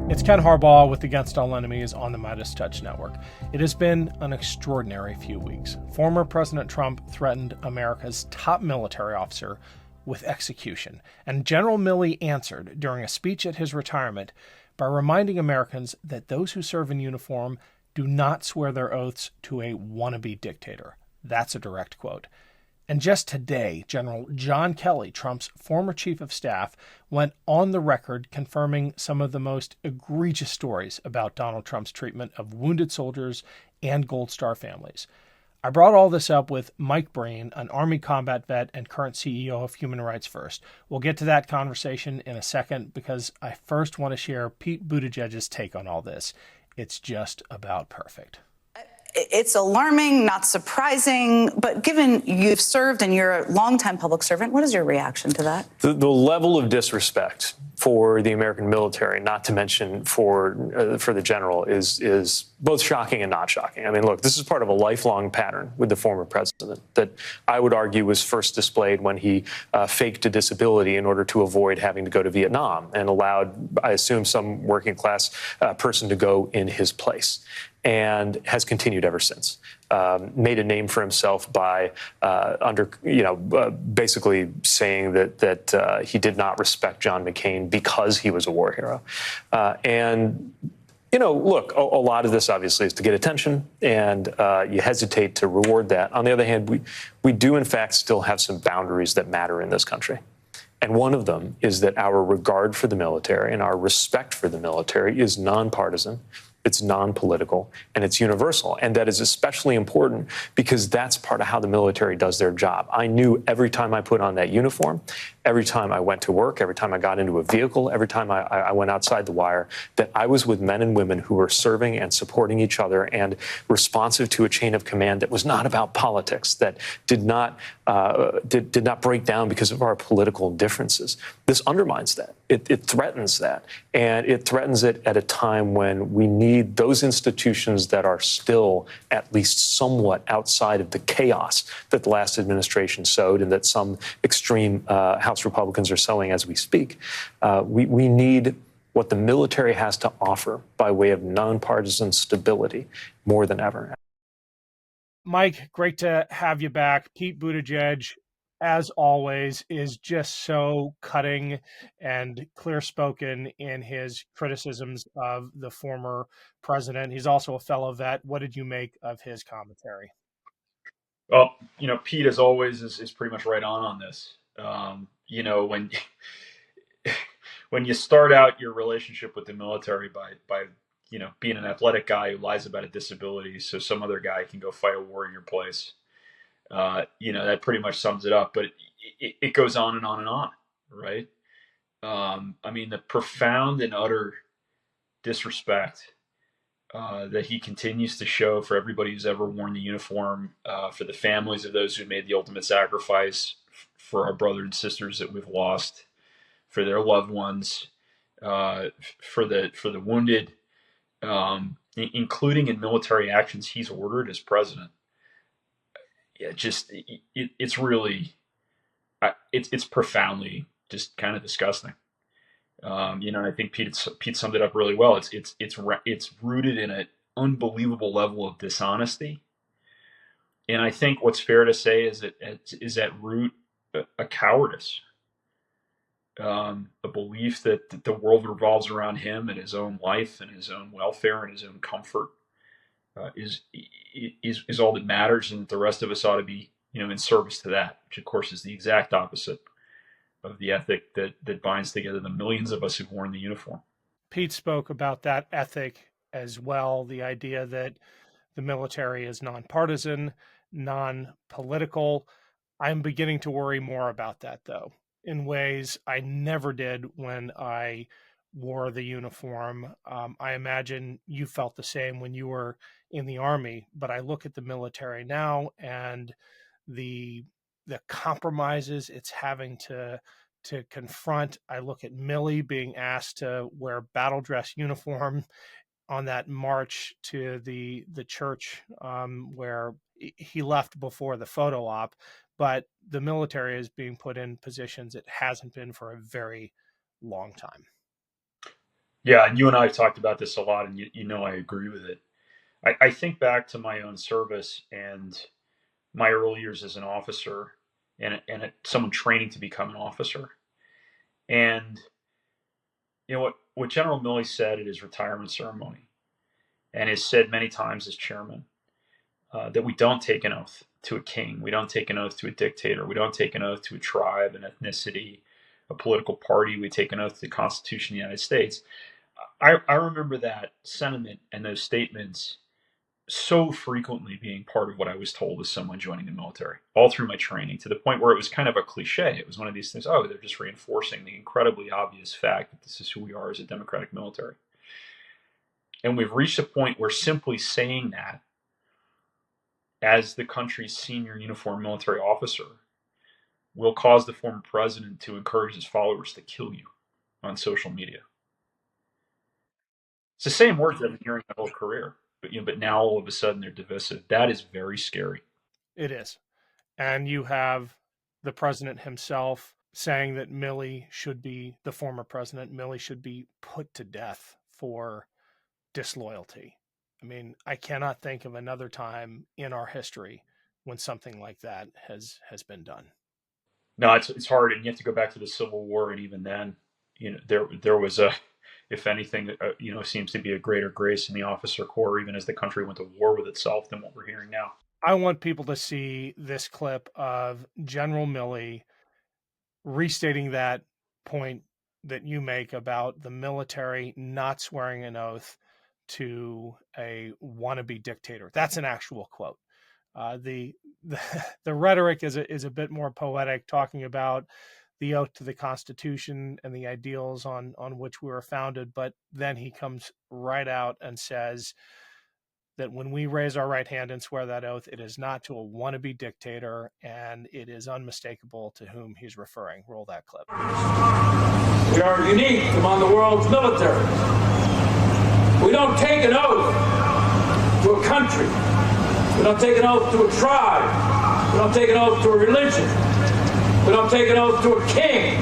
It's Ken Harbaugh with Against All Enemies on the MeidasTouch network. It has been an extraordinary few weeks. Former President Trump threatened America's top military officer with execution, and General Milley answered during a speech at his retirement by reminding Americans that those who serve in uniform do not swear their oaths to a wannabe dictator. That's a direct quote. And just today, General John Kelly, Trump's former chief of staff, went on the record confirming some of the most egregious stories about Donald Trump's treatment of wounded soldiers and Gold Star families. I brought all this up with Mike Breen, an Army combat vet and current CEO of Human Rights First. We'll get to that conversation in a second because I first want to share Pete Buttigieg's take on all this. It's just about perfect. It's alarming, not surprising, but given you've served and you're a longtime public servant, what is your reaction to that? The level of disrespect for the American military, not to mention for the general, is both shocking and not shocking. I mean, look, this is part of a lifelong pattern with the former president that I would argue was first displayed when he faked a disability in order to avoid having to go to Vietnam and allowed, I assume, some working class person to go in his place, and has continued ever since. Made a name for himself by basically saying that he did not respect John McCain because he was a war hero. Look, a lot of this obviously is to get attention, and you hesitate to reward that. On the other hand, we do in fact still have some boundaries that matter in this country. And one of them is that our regard for the military and our respect for the military is nonpartisan. It's non-political, and it's universal. And that is especially important because that's part of how the military does their job. I knew every time I put on that uniform, every time I went to work, every time I got into a vehicle, every time I went outside the wire, that I was with men and women who were serving and supporting each other and responsive to a chain of command that was not about politics, that did not break down because of our political differences. This undermines that. It threatens that. And it threatens it at a time when we need those institutions that are still at least somewhat outside of the chaos that the last administration sowed and that some extreme House Republicans are sowing as we speak. We need what the military has to offer by way of nonpartisan stability more than ever. Mike, great to have you back. Pete Buttigieg, as always, is just so cutting and clear-spoken in his criticisms of the former president. He's also a fellow vet. What did you make of his commentary? Well, Pete, as always, is pretty much right on this. When you start out your relationship with the military by being an athletic guy who lies about a disability so some other guy can go fight a war in your place, that pretty much sums it up. But it goes on and on and on, right? The profound and utter disrespect that he continues to show for everybody who's ever worn the uniform, for the families of those who made the ultimate sacrifice, for our brothers and sisters that we've lost, for their loved ones, for the wounded, including in military actions he's ordered as president. Yeah, it's really, it's profoundly just kind of disgusting. And I think Pete summed it up really well. It's rooted in an unbelievable level of dishonesty, and I think what's fair to say is at root a cowardice, a belief that the world revolves around him and his own life and his own welfare and his own comfort is all that matters, and the rest of us ought to be in service to that, which of course is the exact opposite of the ethic that binds together the millions of us who've worn the uniform. Pete spoke about that ethic as well, the idea that the military is nonpartisan, non-political. I'm beginning to worry more about that, though, in ways I never did when I wore the uniform. I imagine you felt the same when you were in the Army, but I look at the military now and the compromises it's having to confront. I look at Milley being asked to wear battle dress uniform on that march to the church where he left before the photo op, but the military is being put in positions it hasn't been for a very long time. Yeah, and you and I have talked about this a lot, and you know I agree with it. I think back to my own service and my early years as an officer and someone training to become an officer. And you know what General Milley said at his retirement ceremony, and has said many times as chairman, that we don't take an oath to a king, we don't take an oath to a dictator, we don't take an oath to a tribe, an ethnicity, a political party. We take an oath to the Constitution of the United States. I remember that sentiment and those statements so frequently being part of what I was told as someone joining the military, all through my training, to the point where it was kind of a cliche. It was one of these things, oh, they're just reinforcing the incredibly obvious fact that this is who we are as a democratic military. And we've reached a point where simply saying that as the country's senior uniformed military officer will cause the former president to encourage his followers to kill you on social media. It's the same words I've been hearing my whole career, but now all of a sudden they're divisive. That is very scary. It is. And you have the president himself saying that Milley should be, the former president, Milley should be put to death for disloyalty. I mean, I cannot think of another time in our history when something like that has been done. No, it's hard, and you have to go back to the Civil War, and even then, there was a, if anything, seems to be a greater grace in the officer corps, even as the country went to war with itself, than what we're hearing now. I want people to see this clip of General Milley restating that point that you make about the military not swearing an oath to a wannabe dictator. That's an actual quote. The rhetoric is a bit more poetic, talking about the oath to the Constitution and the ideals on which we were founded. But then he comes right out and says that when we raise our right hand and swear that oath, it is not to a wannabe dictator, and it is unmistakable to whom he's referring. Roll that clip. We are unique among the world's military. We don't take an oath to a country. We don't take an oath to a tribe. We don't take an oath to a religion. We don't take an oath to a king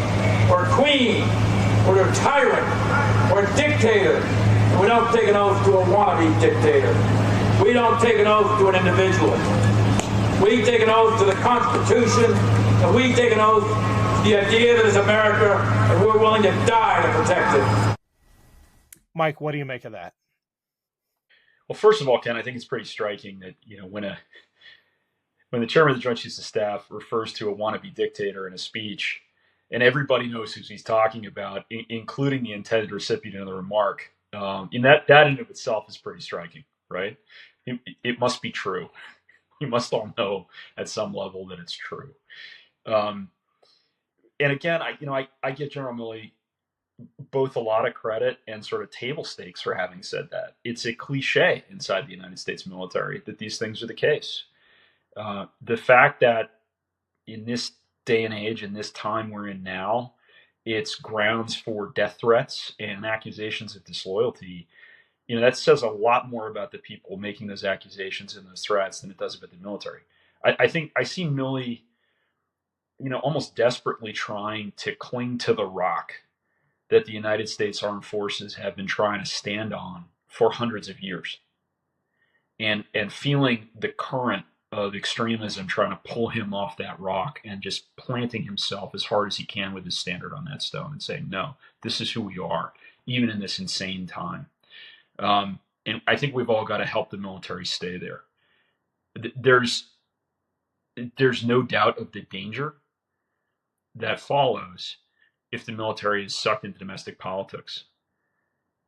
or a queen or to a tyrant or a dictator. And we don't take an oath to a wannabe dictator. We don't take an oath to an individual. We take an oath to the Constitution, and we take an oath to the idea that it's America, and we're willing to die to protect it. Mike, what do you make of that? Well, first of all, Ken, I think it's pretty striking that when the chairman of the Joint Chiefs of Staff refers to a wannabe dictator in a speech, and everybody knows who he's talking about, including the intended recipient of the remark, that in and of itself is pretty striking, right? It must be true. You must all know at some level that it's true. And again, I give General Milley both a lot of credit and sort of table stakes for having said that. It's a cliche inside the United States military that these things are the case. The fact that in this day and age, in this time we're in now, it's grounds for death threats and accusations of disloyalty, that says a lot more about the people making those accusations and those threats than it does about the military. I think I see Milley, almost desperately trying to cling to the rock that the United States Armed Forces have been trying to stand on for hundreds of years, and feeling the current of extremism trying to pull him off that rock, and just planting himself as hard as he can with his standard on that stone and saying, no, this is who we are, even in this insane time. And I think we've all got to help the military stay there. There's no doubt of the danger that follows if the military is sucked into domestic politics.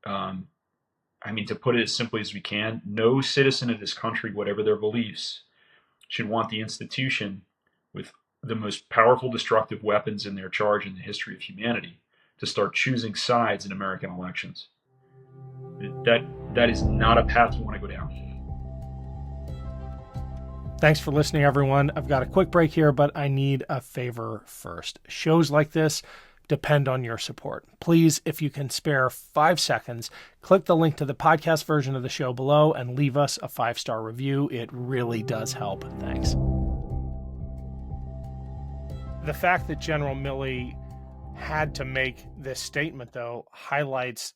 To put it as simply as we can, no citizen of this country, whatever their beliefs, should want the institution with the most powerful destructive weapons in their charge in the history of humanity to start choosing sides in American elections. That is not a path you want to go down. Thanks for listening, everyone. I've got a quick break here, but I need a favor first. Shows like this depend on your support. Please, if you can spare 5 seconds, click the link to the podcast version of the show below and leave us a 5-star review. It really does help. Thanks. The fact that General Milley had to make this statement, though, highlights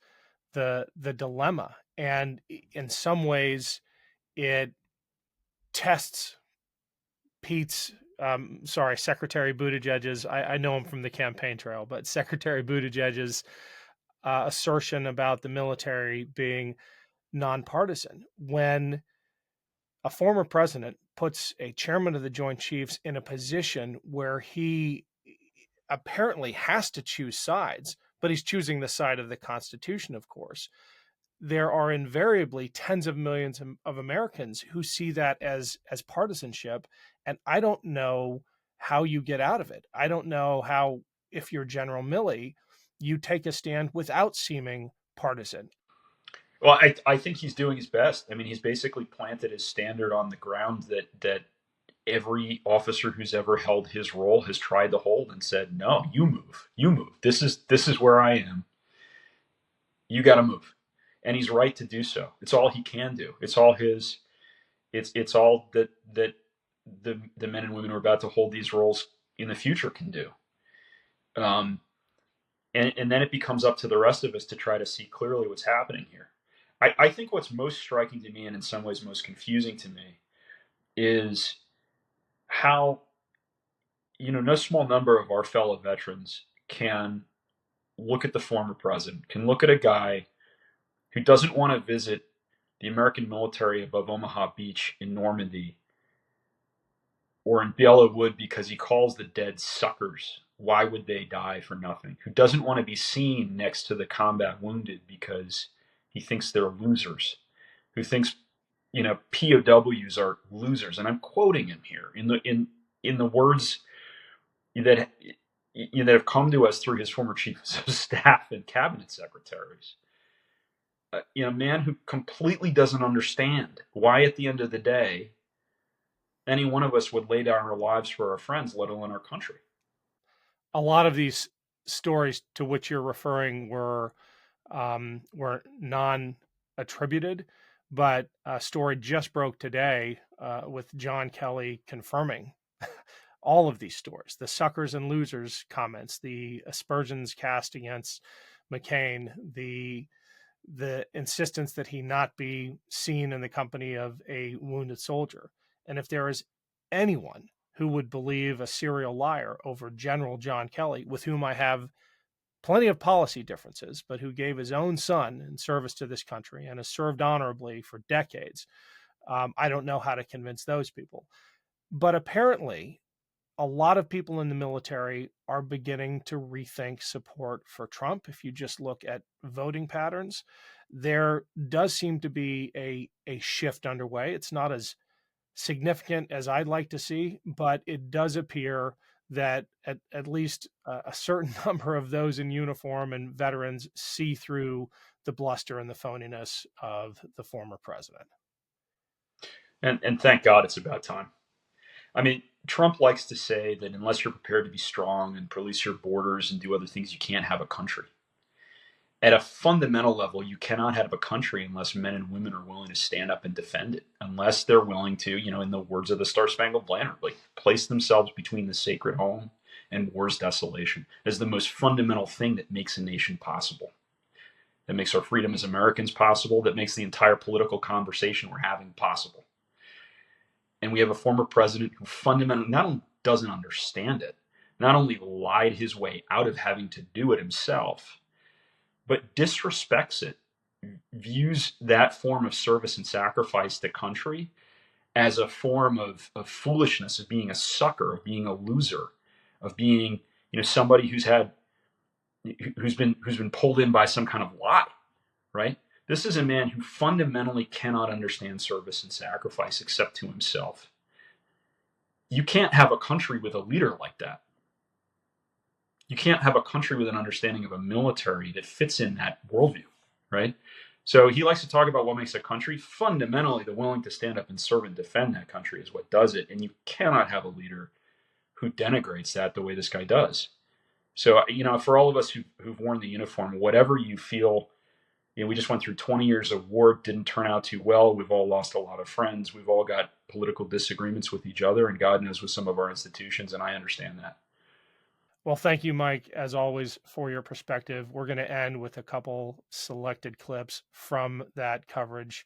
the dilemma, and in some ways, it tests Secretary Buttigieg's. I know him from the campaign trail, but Secretary Buttigieg's assertion about the military being nonpartisan when a former president puts a chairman of the Joint Chiefs in a position where he apparently has to choose sides, but he's choosing the side of the Constitution, of course. There are invariably tens of millions of Americans who see that as partisanship, and I don't know how you get out of it. I don't know how, if you're General Milley, you take a stand without seeming partisan. Well, I think he's doing his best. I mean, he's basically planted his standard on the ground that every officer who's ever held his role has tried to hold, and said, no, you move. This is where I am. You got to move. And he's right to do so. It's all he can do. It's all his. It's all that the men and women who are about to hold these roles in the future can do. And then it becomes up to the rest of us to try to see clearly what's happening here. I think what's most striking to me, and in some ways most confusing to me, is how, no small number of our fellow veterans can look at the former president, can look at a guy who doesn't want to visit the American military above Omaha Beach in Normandy or in Bella Wood because he calls the dead suckers. Why would they die for nothing? Who doesn't want to be seen next to the combat wounded because he thinks they're losers, who thinks, POWs are losers. And I'm quoting him here in the words that have come to us through his former chiefs of staff and cabinet secretaries. A man who completely doesn't understand why, at the end of the day, any one of us would lay down our lives for our friends, let alone our country. A lot of these stories to which you're referring were non-attributed, but a story just broke today with John Kelly confirming all of these stories, the suckers and losers comments, the aspersions cast against McCain, the insistence that he not be seen in the company of a wounded soldier. And if there is anyone who would believe a serial liar over General John Kelly, with whom I have plenty of policy differences, but who gave his own son in service to this country and has served honorably for decades, I don't know how to convince those people. But apparently, a lot of people in the military are beginning to rethink support for Trump. If you just look at voting patterns, there does seem to be a shift underway. It's not as significant as I'd like to see, but it does appear that at least a certain number of those in uniform and veterans see through the bluster and the phoniness of the former president. And thank God it's about time. I mean, Trump likes to say that unless you're prepared to be strong and police your borders and do other things, you can't have a country. At a fundamental level, you cannot have a country unless men and women are willing to stand up and defend it, unless they're willing to, in the words of the Star-Spangled Banner, place themselves between the sacred home and war's desolation. It is the most fundamental thing that makes a nation possible, that makes our freedom as Americans possible, that makes the entire political conversation we're having possible. And we have a former president who fundamentally not only doesn't understand it, not only lied his way out of having to do it himself, but disrespects it, views that form of service and sacrifice to country as a form of foolishness, of being a sucker, of being a loser, of being somebody who's been pulled in by some kind of lie, right? This is a man who fundamentally cannot understand service and sacrifice except to himself. You can't have a country with a leader like that. You can't have a country with an understanding of a military that fits in that worldview, right? So he likes to talk about what makes a country. Fundamentally, the willing to stand up and serve and defend that country is what does it. And you cannot have a leader who denigrates that the way this guy does. So, for all of us who've worn the uniform, whatever you feel, we just went through 20 years of war, didn't turn out too well. We've all lost a lot of friends. We've all got political disagreements with each other, and God knows with some of our institutions, and I understand that. Well, thank you, Mike, as always, for your perspective. We're going to end with a couple selected clips from that coverage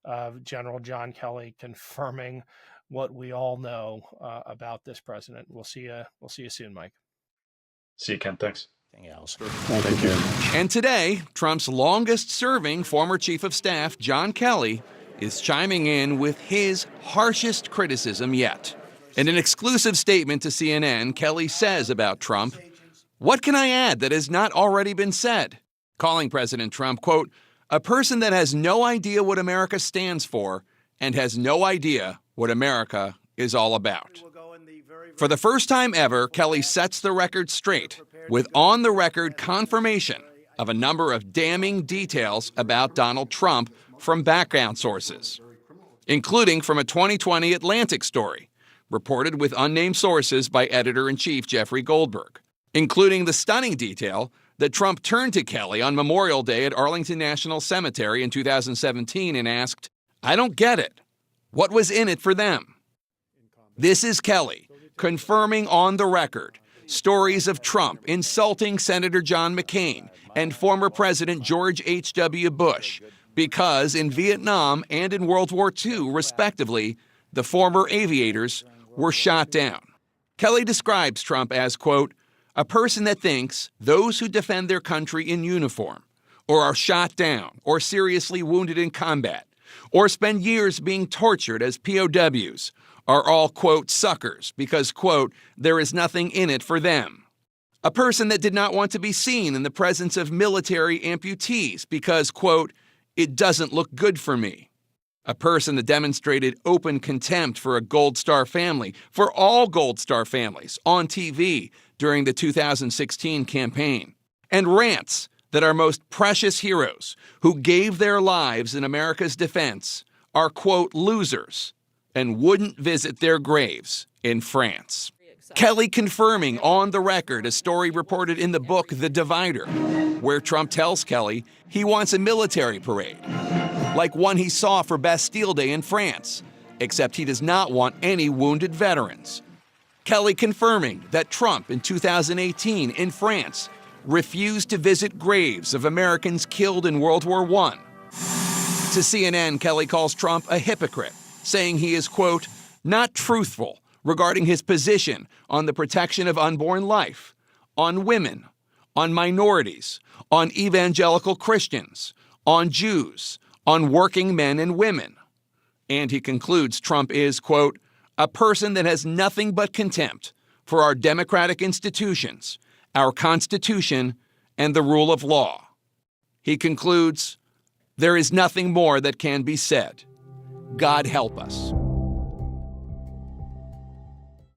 of General John Kelly confirming what we all know about this president. We'll see you soon, Mike. See you, Ken. Thanks. Thank you. And today, Trump's longest-serving former chief of staff, John Kelly, is chiming in with his harshest criticism yet. In an exclusive statement to CNN, Kelly says about Trump, "What can I add that has not already been said?" Calling President Trump, quote, "a person that has no idea what America stands for and has no idea what America is all about." For the first time ever, Kelly sets the record straight with on-the-record confirmation of a number of damning details about Donald Trump from background sources, including from a 2020 Atlantic story reported with unnamed sources by editor-in-chief Jeffrey Goldberg, including the stunning detail that Trump turned to Kelly on Memorial Day at Arlington National Cemetery in 2017 and asked, "I don't get it. What was in it for them?" This is Kelly confirming on the record stories of Trump insulting Senator John McCain and former President George H.W. Bush because in Vietnam and in World War II, respectively, the former aviators were shot down. Kelly describes Trump as, quote, "a person that thinks those who defend their country in uniform or are shot down or seriously wounded in combat or spend years being tortured as POWs are all, quote, suckers because, quote, there is nothing in it for them. A person that did not want to be seen in the presence of military amputees because, quote, it doesn't look good for me. A person that demonstrated open contempt for a Gold Star family, for all Gold Star families, on TV during the 2016 campaign. And rants that our most precious heroes, who gave their lives in America's defense, are, quote, losers, and wouldn't visit their graves in France." Kelly confirming on the record a story reported in the book The Divider, where Trump tells Kelly he wants a military parade, like one he saw for Bastille Day in France, except he does not want any wounded veterans. Kelly confirming that Trump in 2018 in France refused to visit graves of Americans killed in World War I. To CNN, Kelly calls Trump a hypocrite, saying he is, quote, not truthful regarding his position on the protection of unborn life, on women, on minorities, on evangelical Christians, on Jews, on working men and women. And he concludes Trump is, quote, a person that has nothing but contempt for our democratic institutions, our Constitution, and the rule of law. He concludes, there is nothing more that can be said. God help us.